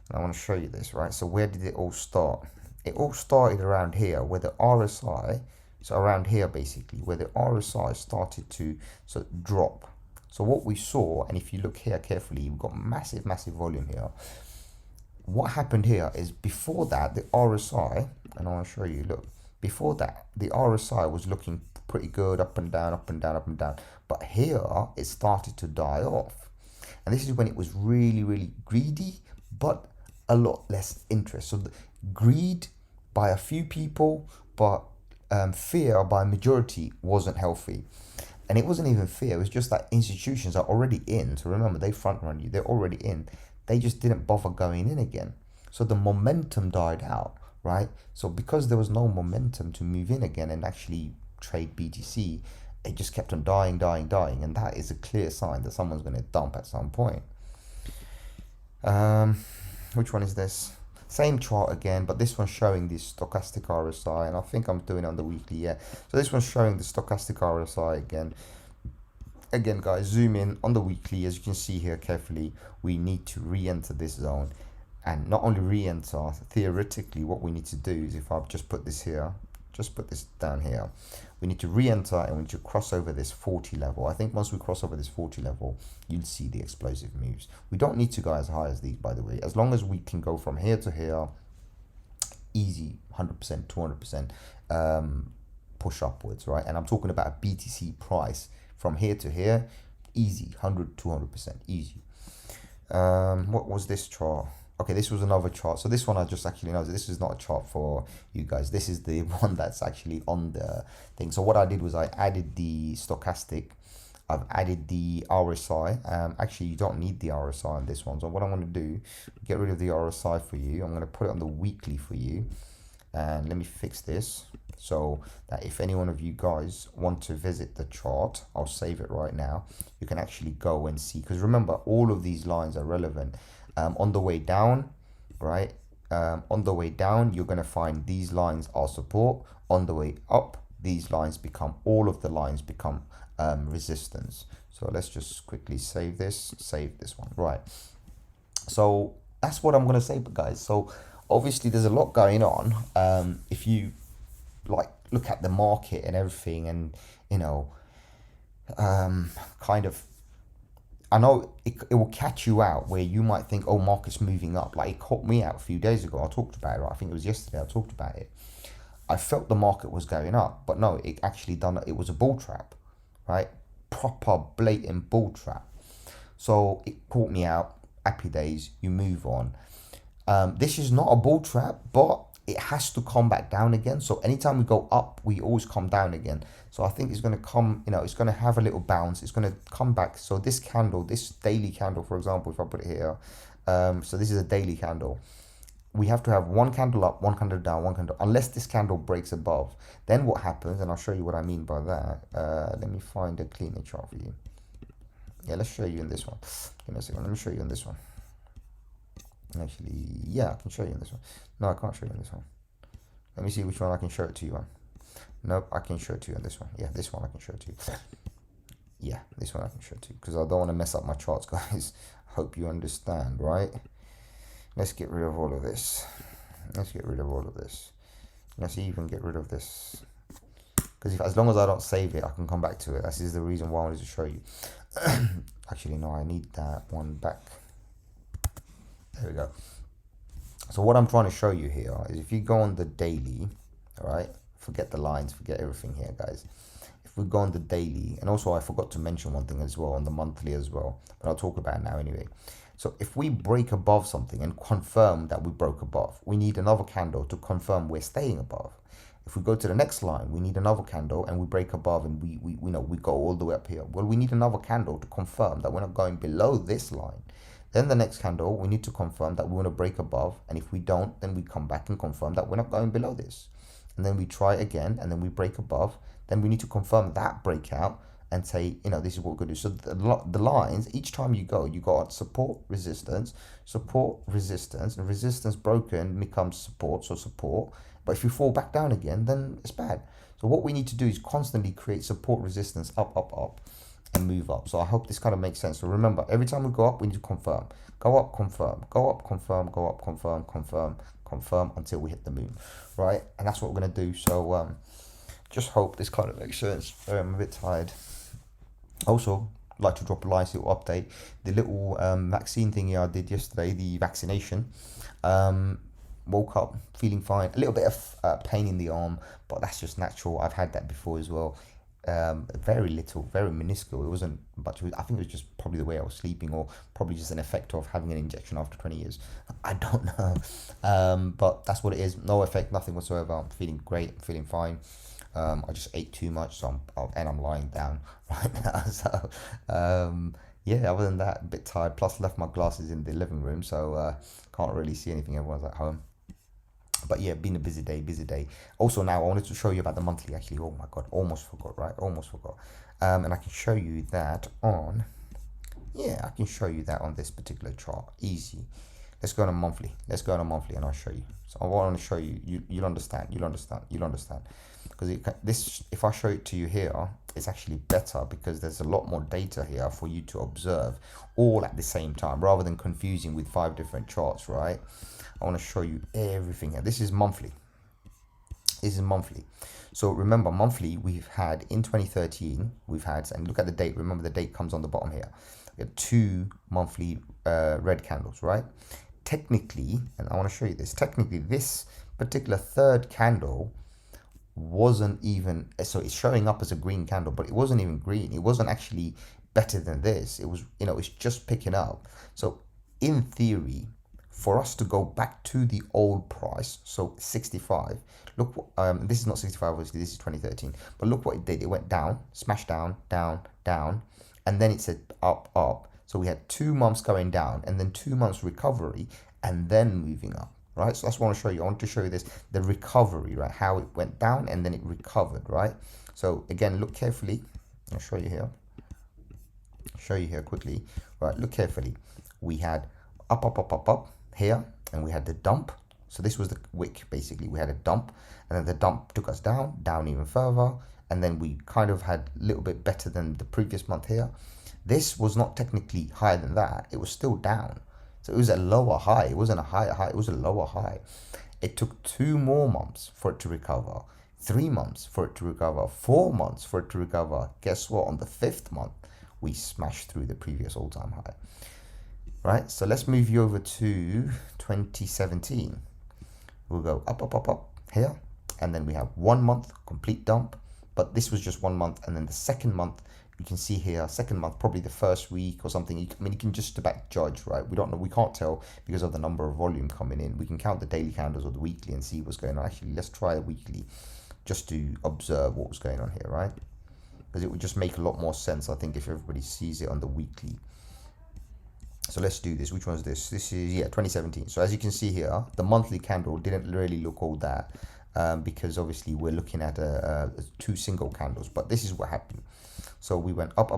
And I want to show you this, right? So where did it all start? It all started around here where the RSI, so around here basically, where the RSI started to drop. So what we saw, and if you look here carefully, we've got massive volume here. What happened here is before that, the RSI, and I want to show you, look, before that, the RSI was looking pretty good, up and down, up and down, up and down. But here, it started to die off. And this is when it was really greedy, but a lot less interest. So the greed by a few people, but fear by a majority wasn't healthy. And it wasn't even fear, it was just that institutions are already in. So remember, they front run you, they're already in. They just didn't bother going in again. So the momentum died out, right? So because there was no momentum to move in again and actually trade BTC, it just kept on dying. And that is a clear sign that someone's going to dump at some point. Which one is this? Same chart again, but this one's showing the stochastic RSI, and I think I'm doing it on the weekly, yeah. So this one's showing the stochastic RSI again. Again, guys, zoom in on the weekly. As you can see here carefully, we need to re-enter this zone. And not only re-enter, theoretically, what we need to do is, if I just put this here, just put this down here, we need to re-enter and we need to cross over this 40 level. I think once we cross over this 40 level, you'll see the explosive moves. We don't need to go as high as these, by the way. As long as we can go from here to here, easy, 100%, 200% push upwards, right? And I'm talking about a BTC price from here to here, easy, 100, 200%, easy. What was this chart? Okay, this was another chart. So this one I just actually know this is not a chart for you guys. This is the one that's actually on the thing. So what I did was I added the stochastic. I've added the RSI. Actually, you don't need the RSI on this one. So what I'm going to do, get rid of the RSI for you. I'm going to put it on the weekly for you. And let me fix this so that if any one of you guys want to visit the chart, I'll save it right now. You can actually go and see. Because remember, all of these lines are relevant. On the way down, right? On the way down, you're going to find these lines are support. On the way up, these lines become, all of the lines become resistance. So let's just quickly save this one, right? So that's what I'm going to say, guys. So obviously there's a lot going on. If you like look at the market and everything, and you know, kind of, I know it will catch you out where you might think, oh, market's moving up. Like it caught me out a few days ago. I talked about it, right? I think it was yesterday I talked about it. I felt the market was going up, but no, it actually done, it was a bull trap, right? Proper blatant bull trap. So it caught me out, happy days, you move on. This is not a bull trap, but it has to come back down again. So anytime we go up, we always come down again. So I think it's going to come, you know, it's going to have a little bounce. It's going to come back. So this candle, this daily candle, for example, if I put it here, so this is a daily candle. We have to have one candle up, one candle down, one candle, unless this candle breaks above. Then what happens, and I'll show you what I mean by that. Let me find a cleaner chart for you. Yeah, let's show you in this one. Give me a second. Let me show you in this one. Actually, yeah, I can show you in this one. No, I can't show you in this one. Let me see which one I can show it to you on. Nope, I can show it to you on this one. Yeah, this one I can show it to you. Yeah, this one I can show it to you because I don't want to mess up my charts, guys. Hope you understand, right? Let's get rid of all of this. Let's get rid of all of this. Let's even get rid of this. Because as long as I don't save it, I can come back to it. This is the reason why I wanted to show you. Actually, no, I need that one back. There we go. So what I'm trying to show you here is if you go on the daily, all right, forget the lines, forget everything here, guys. If we go on the daily, and also I forgot to mention one thing as well on the monthly as well, but I'll talk about it now anyway. So if we break above something and confirm that we broke above, we need another candle to confirm we're staying above. If we go to the next line, we need another candle and we break above and we go all the way up here. Well, we need another candle to confirm that we're not going below this line. Then the next candle, we need to confirm that we want to break above. And if we don't, then we come back and confirm that we're not going below this. And then we try again and then we break above. Then we need to confirm that breakout and say, you know, this is what we're going to do. So the lines, each time you got support, resistance, and resistance broken becomes support, so support. But if you fall back down again, then it's bad. So what we need to do is constantly create support, resistance, up, and move up. So I hope this kind of makes sense. So remember, every time we go up, we need to confirm. Go up, confirm. Go up, confirm. Go up, confirm, confirm until we hit the moon, right? And that's what we're going to do. So just hope this kind of makes sense. I'm a bit tired. Also, like to drop a nice little update. The little vaccine thingy I did yesterday, the vaccination. Woke up feeling fine. A little bit of pain in the arm, but that's just natural. I've had that before as well. Very little, very minuscule. It wasn't much. I think it was just probably the way I was sleeping, or probably just an effect of having an injection after 20 years. I don't know. But that's what it is. No effect, nothing whatsoever. I'm feeling great. I'm feeling fine. I just ate too much, so I'm lying down right now. So yeah, other than that, a bit tired. Plus, left my glasses in the living room, so can't really see anything. Everyone's at home. But yeah, been a busy day. Also now I wanted to show you about the monthly actually. Oh my god, almost forgot, right? Almost forgot. And I can show you that on, yeah, I can show you that on this particular chart. Easy. Let's go on a monthly. Let's go on a monthly and I'll show you. So I want to show you, you'll understand. Because this, if I show it to you here, it's actually better because there's a lot more data here for you to observe all at the same time, rather than confusing with 5 different charts, right? I want to show you everything here. This is monthly. So remember, monthly we've had in 2013, and look at the date. Remember the date comes on the bottom here. We had 2 monthly red candles, right? Technically, and I want to show you this, technically this particular 3rd candle wasn't even, so it's showing up as a green candle, but it wasn't even green. It wasn't actually better than this. It was, you know, it's just picking up. So in theory, for us to go back to the old price, so 65, look, this is not 65, obviously, this is 2013, but look what it did. It went down, smashed down, and then it said up. So we had 2 months going down, and then 2 months recovery, and then moving up, right? So that's what I want to show you. I want to show you this, the recovery, right? How it went down, and then it recovered, right? So again, look carefully. I'll show you here. Quickly, right? Look carefully. We had up here, and we had the dump. So this was the wick, basically. We had a dump, and then the dump took us down even further, and then we kind of had a little bit better than the previous month here. This was not technically higher than that. It was still down. So it was a lower high. It wasn't a higher high. It was a lower high. It took 2 more months for it to recover, 3 months for it to recover, 4 months for it to recover. Guess what? On the 5th month, we smashed through the previous all-time high. Right, so let's move you over to 2017. We'll go up here, and then we have 1 month complete dump, but this was just 1 month, and then the 2nd month, you can see here, 2nd month, probably the 1st week or something. I mean, you can just about judge, right? We don't know, we can't tell because of the number of volume coming in. We can count the daily candles or the weekly and see what's going on. Actually, let's try a weekly just to observe what was going on here, right? Because it would just make a lot more sense, I think, if everybody sees it on the weekly. So let's do this. Which one is this? This is, yeah, 2017. So as you can see here, the monthly candle didn't really look all that because obviously we're looking at 2 single candles. But this is what happened. So we went up.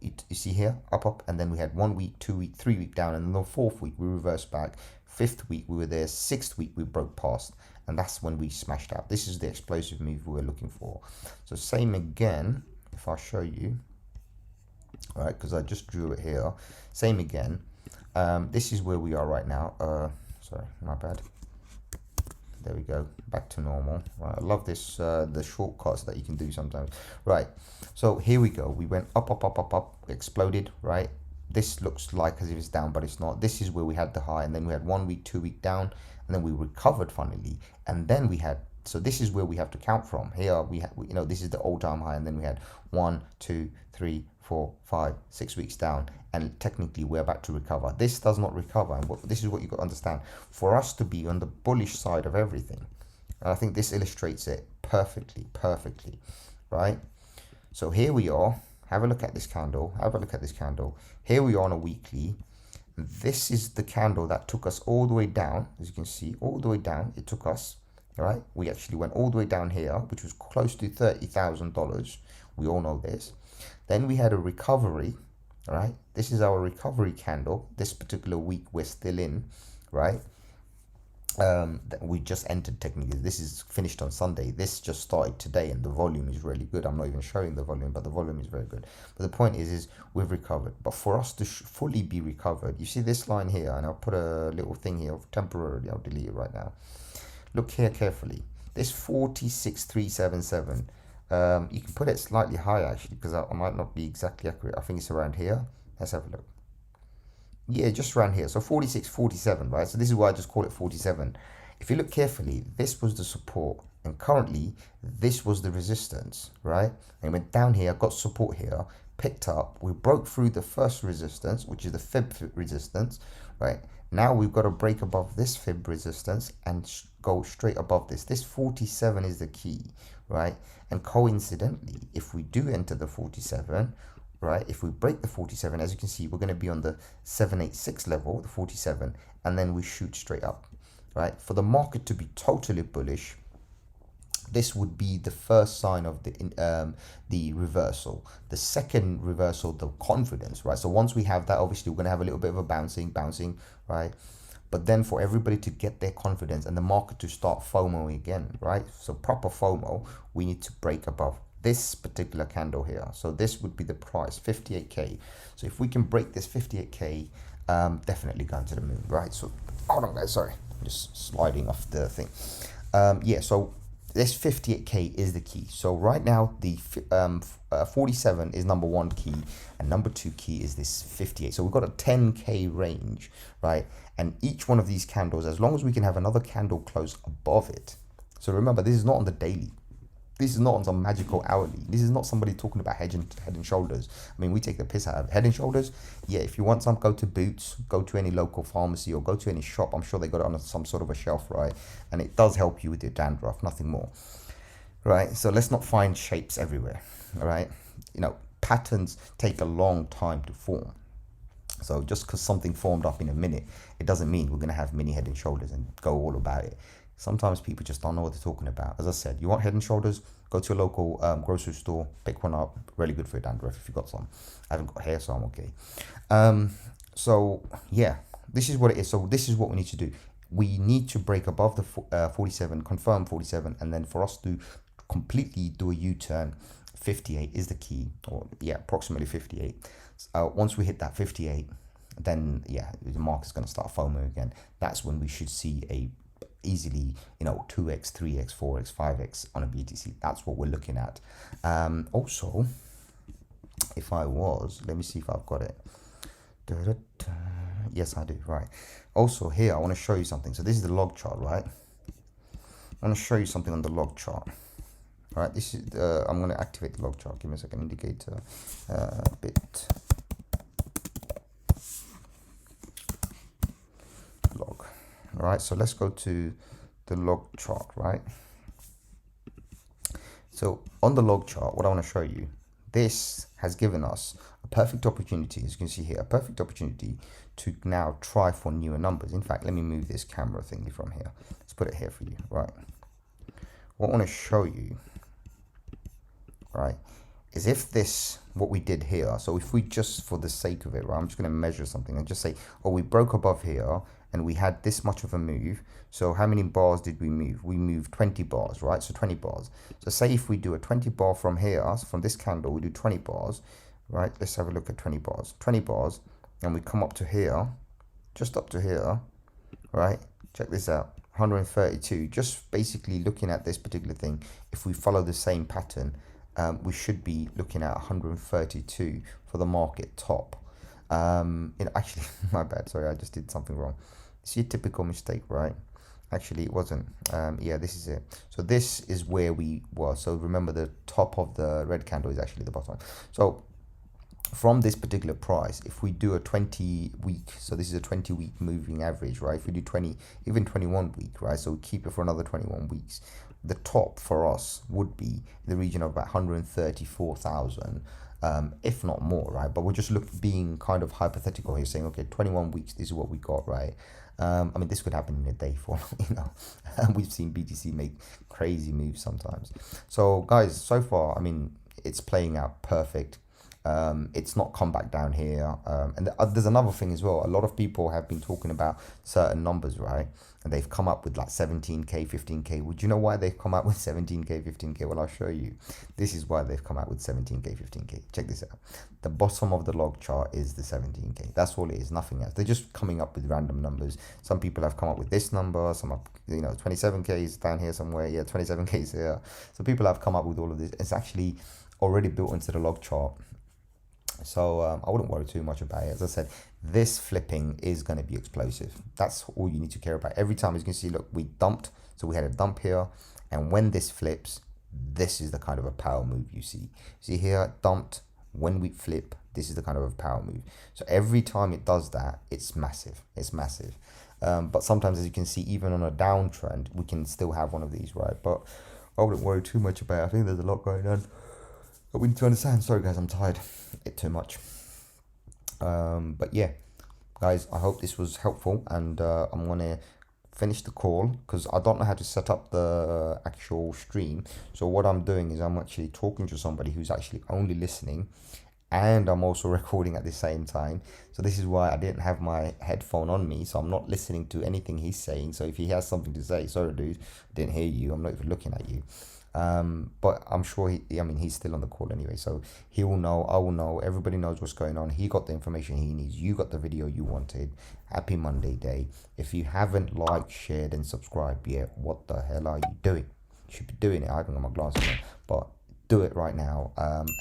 You see here, up, and then we had 1 week, 2 week, 3 week down, and then the 4th week we reversed back. 5th week we were there, 6th week we broke past, and that's when we smashed out. This is the explosive move we were looking for. So same again, if I show you, all right, because I just drew it here, same again. This is where we are right now. Sorry, my bad. There we go, back to normal. Right, I love this, the shortcuts that you can do sometimes. Right, so here we go. We went up, up, up, up, up, exploded, right? This looks like as if it's down, but it's not. This is where we had the high, and then we had 1 week, 2 week down, and then we recovered funnily, and then we had, so this is where we have to count from. Here we have, you know, this is the all-time high, and then we had 1, 2, 3, 4, 5, 6 weeks down, and technically we're about to recover. This does not recover, and this is what you got to understand. For us to be on the bullish side of everything, and I think this illustrates it perfectly, right? So here we are. Have a look at this candle. Have a look at this candle. Here we are on a weekly. This is the candle that took us all the way down. As you can see, all the way down, it took us, right? We actually went all the way down here, which was close to $30,000. We all know this. Then we had a recovery, right? This is our recovery candle. This particular week we're still in, right? We just entered technically. This is finished on Sunday. This just started today, and the volume is really good. I'm not even showing the volume, but the volume is very good. But the point is we've recovered. But for us to fully be recovered, you see this line here, and I'll put a little thing here temporarily. I'll delete it right now. Look here carefully. This 46,377. You can put it slightly higher actually, because I might not be exactly accurate. I think it's around here. Let's have a look. Yeah, just around here. So 46, 47, right? So this is why I just call it 47. If you look carefully, this was the support, and currently this was the resistance, right? And went down here, got support here, picked up. We broke through the first resistance, which is the fib resistance, right? Now we've got to break above this fib resistance and go straight above this. This 47 is the key, right? And coincidentally, if we do enter the 47, right, if we break the 47, as you can see, we're going to be on the 786 level, the 47, and then we shoot straight up, right? For the market to be totally bullish, this would be the first sign of the reversal. The second reversal, the confidence, right? So once we have that, obviously we're going to have a little bit of a bouncing, right? But then for everybody to get their confidence and the market to start FOMO again, right? So proper FOMO, we need to break above this particular candle here. So this would be the price, 58K. So if we can break this 58K, definitely going to the moon, right? So hold on guys, sorry, I'm just sliding off the thing. Yeah, so this 58K is the key. So right now the 47 is number 1 key, and number 2 key is this 58. So we've got a 10K range, right? And each one of these candles, as long as we can have another candle close above it. So remember, this is not on the daily. This is not on some magical hourly. This is not somebody talking about head and shoulders. I mean, we take the piss out of it. Head and shoulders, yeah, if you want some, go to Boots, go to any local pharmacy, or go to any shop. I'm sure they got it on some sort of a shelf, right? And it does help you with your dandruff, nothing more, right? So let's not find shapes everywhere, all right? You know, patterns take a long time to form. So just because something formed up in a minute, it doesn't mean we're going to have mini head and shoulders and go all about it. Sometimes people just don't know what they're talking about. As I said, you want head and shoulders, go to a local grocery store, pick one up. Really good for your dandruff if you've got some. I haven't got hair, so I'm okay. So yeah, this is what it is. So this is what we need to do. We need to break above the 47, confirm 47, and then for us to completely do a U-turn, 58 is the key, or yeah, approximately 58. Once we hit that 58, then yeah, the market's going to start FOMO again. That's when we should see a easily, you know, 2x, 3x, 4x, 5x on a BTC. That's what we're looking at. Also, if I was, let me see if I've got it. Yes, I do, right. Also here, I want to show you something. So this is the log chart, right? I want to show you something on the log chart. All right, this is, I'm going to activate the log chart. Give me a second, indicator, bit. Log. All right, so let's go to the log chart, right? So on the log chart, what I want to show you, this has given us a perfect opportunity, as you can see here, a perfect opportunity to now try for newer numbers. In fact, let me move this camera thingy from here. Let's put it here for you, right? What I want to show you, right, is if this, what we did here, so if we just, for the sake of it, right, I'm just going to measure something and just say, oh, we broke above here, and we had this much of a move. So how many bars did we move? We moved 20 bars, right? So 20 bars. So say if we do a 20 bar from here, from this candle, we do 20 bars, right? Let's have a look at 20 bars. 20 bars, and we come up to here, just up to here, right? Check this out, 132. Just basically looking at this particular thing, if we follow the same pattern, we should be looking at 132 for the market top. Actually, my bad, sorry, I just did something wrong. See a typical mistake, right? Actually, it wasn't. Yeah, this is it. So this is where we were. So remember, the top of the red candle is actually the bottom. So from this particular price, if we do a 20 week, so this is a 20 week moving average, right? If we do 20, even 21 week, right? So we keep it for another 21 weeks. The top for us would be in the region of about 134,000. If not more, right? But we're just being kind of hypothetical here, saying, okay, 21 weeks, this is what we got, right? I mean, this could happen in a day for, we've seen BTC make crazy moves sometimes. So guys, so far, I mean, it's playing out perfect. It's not come back down here. And there's another thing as well. A lot of people have been talking about certain numbers, right? And they've come up with like 17K, 15K. Would you know why they've come out with 17K, 15K? Well, I'll show you. This is why they've come out with 17K, 15K. Check this out. The bottom of the log chart is the 17K. That's all it is, nothing else. They're just coming up with random numbers. Some people have come up with this number. Some are, 27K is down here somewhere. Yeah, 27K is here. So people have come up with all of this. It's actually already built into the log chart. So I wouldn't worry too much about it. As I said, this flipping is going to be explosive. That's all you need to care about. Every time, as you can see, look, we dumped. So we had a dump here. And when this flips, this is the kind of a power move you see. See here, dumped. When we flip, this is the kind of a power move. So every time it does that, it's massive. It's massive. But sometimes, as you can see, even on a downtrend, we can still have one of these, right? But I wouldn't worry too much about it. I think there's a lot going on. But we need to understand. Sorry guys, I'm tired. It too much. But yeah, guys, I hope this was helpful, and I'm gonna finish the call because I don't know how to set up the actual stream. So what I'm doing is I'm actually talking to somebody who's actually only listening, and I'm also recording at the same time. So this is why I didn't have my headphone on me, so I'm not listening to anything he's saying. So if he has something to say, sorry dude, I didn't hear you. I'm not even looking at you. But I'm sure he's still on the call anyway, so he will know, I will know, everybody knows what's going on. He got the information he needs. You got the video you wanted. Happy Monday day. If you haven't liked, shared and subscribed yet, what the hell are you doing? You should be doing it. I haven't got my glasses on, but do it right now.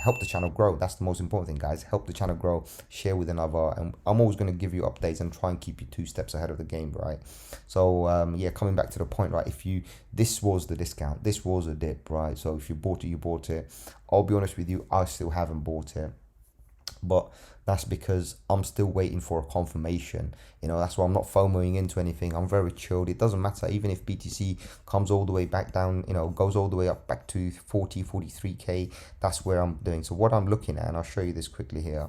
Help the channel grow. That's the most important thing, guys. Help the channel grow. Share with another, and I'm always going to give you updates and try and keep you 2 steps ahead of the game, right? So yeah, coming back to the point, right? This was the discount, this was a dip, right? So if you bought it, you bought it. I'll be honest with you, I still haven't bought it, but that's because I'm still waiting for a confirmation. That's why I'm not FOMOing into anything. I'm very chilled. It doesn't matter even if BTC comes all the way back down, goes all the way up back to 43K. That's where I'm doing. So what I'm looking at, and I'll show you this quickly here.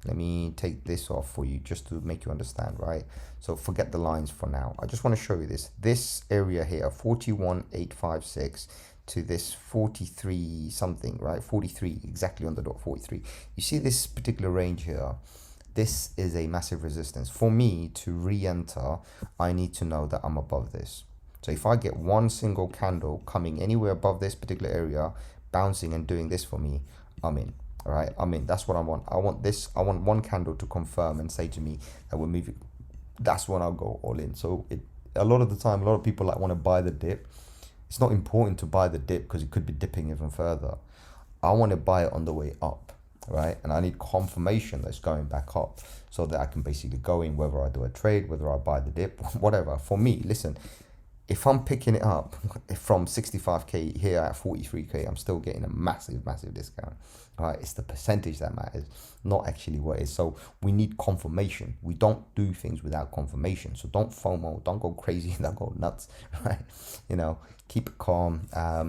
Let me take this off for you just to make you understand, right? So forget the lines for now. I just want to show you this area here, 41,856 to this 43 something, right? 43, exactly on the dot, 43. You see this particular range here? This is a massive resistance. For me to re-enter, I need to know that I'm above this. So if I get one single candle coming anywhere above this particular area, bouncing and doing this for me, I'm in. All right, I'm in. That's what I want. I want this. I want one candle to confirm and say to me that we're moving. That's when I'll go all in. So a lot of the time, a lot of people want to buy the dip. It's not important to buy the dip because it could be dipping even further. I want to buy it on the way up, right? And I need confirmation that it's going back up so that I can basically go in, whether I do a trade, whether I buy the dip, whatever. For me, listen, if I'm picking it up from 65K here at 43K, I'm still getting a massive, massive discount. All right, it's the percentage that matters, not actually what it is. So we need confirmation. We don't do things without confirmation. So don't FOMO, don't go crazy, don't go nuts, right? Keep it calm. Yeah,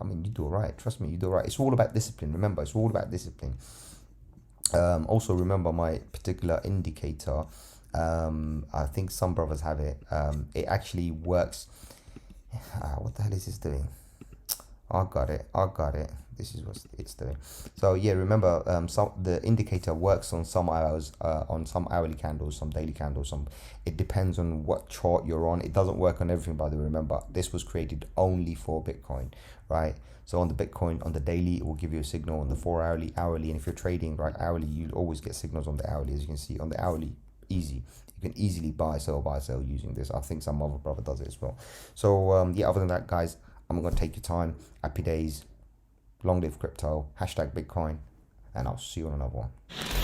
I mean, you do all right. Trust me, you do all right. It's all about discipline. Remember, it's all about discipline. Also, remember my particular indicator. I think some brothers have it. It actually works. What the hell is this doing? I got it. this is what it's doing. So yeah, remember, the indicator works on some hours, on some hourly candles, some daily candles, it depends on what chart you're on. It doesn't work on everything, by the way. Remember, this was created only for Bitcoin, right? So on the Bitcoin, on the daily, it will give you a signal. On the 4 hourly, and if you're trading, right, hourly, you'll always get signals on the hourly. As you can see on the hourly, easy. You can easily buy, sell using this. I think some other brother does it as well. So yeah, other than that, guys, I'm going to take your time. Happy days. Long live crypto. #Bitcoin. And I'll see you on another one.